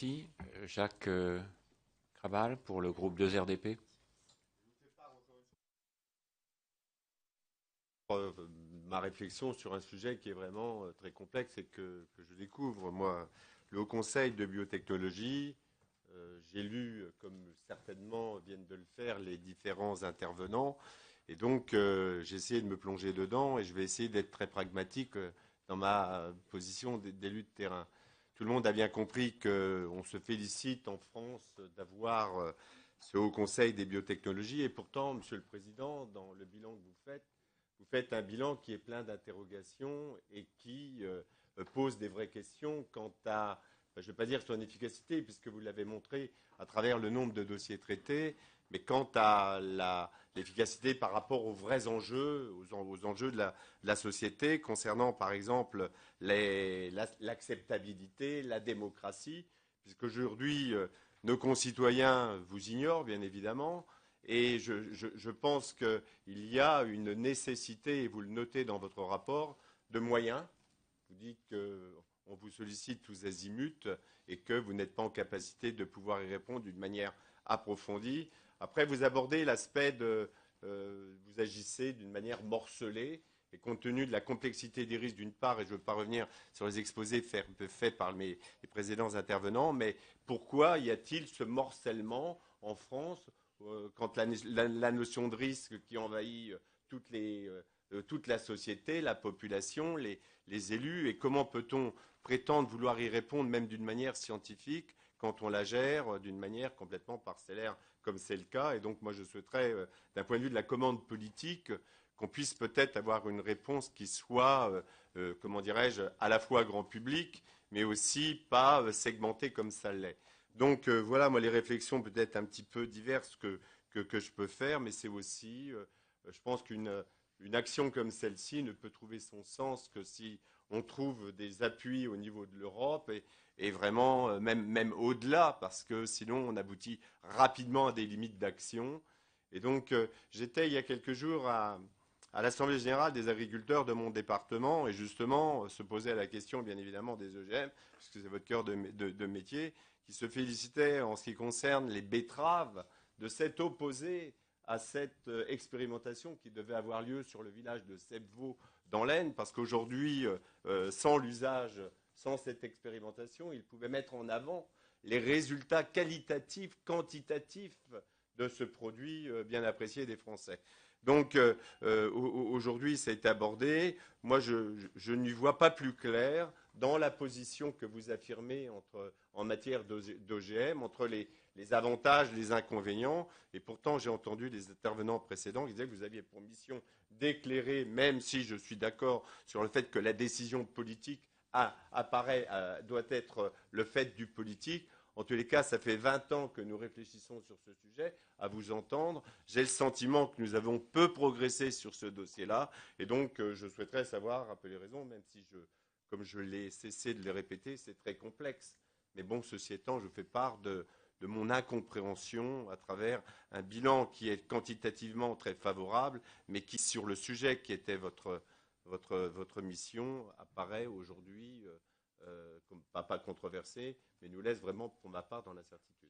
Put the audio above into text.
Merci. Jacques Krabal pour le groupe 2RDP. Ma réflexion sur un sujet qui est vraiment très complexe et que je découvre. Moi, le Haut Conseil de biotechnologie, j'ai lu, comme certainement viennent de le faire, les différents intervenants. Et donc, j'ai essayé de me plonger dedans et je vais essayer d'être très pragmatique dans ma position d'élu de terrain. Tout le monde a bien compris qu'on se félicite en France d'avoir ce Haut Conseil des biotechnologies. Et pourtant, Monsieur le Président, dans le bilan que vous faites un bilan qui est plein d'interrogations et qui pose des vraies questions quant à, je ne vais pas dire son efficacité, puisque vous l'avez montré à travers le nombre de dossiers traités, mais quant à l'efficacité par rapport aux vrais enjeux, aux enjeux de la société, concernant par exemple l'acceptabilité, la démocratie, puisqu'aujourd'hui, nos concitoyens vous ignorent, bien évidemment, et je pense qu'il y a une nécessité, et vous le notez dans votre rapport, de moyens. Vous dites qu'on vous sollicite tous azimuts et que vous n'êtes pas en capacité de pouvoir y répondre d'une manière approfondie. Après, vous abordez l'aspect de... vous agissez d'une manière morcelée. Et compte tenu de la complexité des risques d'une part, et je ne veux pas revenir sur les exposés faits par les précédents intervenants, mais pourquoi y a-t-il ce morcellement en France quand la notion de risque qui envahit toute la société, la population, les élus, et comment peut-on prétendre vouloir y répondre même d'une manière scientifique quand on la gère d'une manière complètement parcellaire, comme c'est le cas. Et donc moi je souhaiterais, d'un point de vue de la commande politique, qu'on puisse peut-être avoir une réponse qui soit, comment dirais-je, à la fois grand public, mais aussi pas segmentée comme ça l'est. Donc voilà, moi, les réflexions peut-être un petit peu diverses que je peux faire, mais c'est aussi, je pense qu'une action comme celle-ci ne peut trouver son sens que si on trouve des appuis au niveau de l'Europe et vraiment même au-delà, parce que sinon on aboutit rapidement à des limites d'action. Et donc j'étais il y a quelques jours à l'Assemblée générale des agriculteurs de mon département et justement se posait la question bien évidemment des OGM, puisque c'est votre cœur de métier, qui se félicitait en ce qui concerne les betteraves de s'être opposé à cette expérimentation qui devait avoir lieu sur le village de Sepvaux dans l'Aisne, parce qu'aujourd'hui, sans l'usage, sans cette expérimentation, ils pouvaient mettre en avant les résultats qualitatifs, quantitatifs de ce produit bien apprécié des Français. Donc aujourd'hui, ça a été abordé. Moi, je n'y vois pas plus clair dans la position que vous affirmez en matière d'OGM, entre les avantages, les inconvénients. Et pourtant, j'ai entendu les intervenants précédents qui disaient que vous aviez pour mission d'éclairer, même si je suis d'accord sur le fait que la décision politique doit être le fait du politique. En tous les cas, ça fait 20 ans que nous réfléchissons sur ce sujet, à vous entendre. J'ai le sentiment que nous avons peu progressé sur ce dossier-là. Et donc, je souhaiterais savoir un peu les raisons, même si, comme je l'ai cessé de les répéter, c'est très complexe. Mais bon, ceci étant, je fais part de mon incompréhension à travers un bilan qui est quantitativement très favorable, mais qui, sur le sujet qui était votre mission, apparaît aujourd'hui comme pas controversé, mais nous laisse vraiment, pour ma part, dans l'incertitude.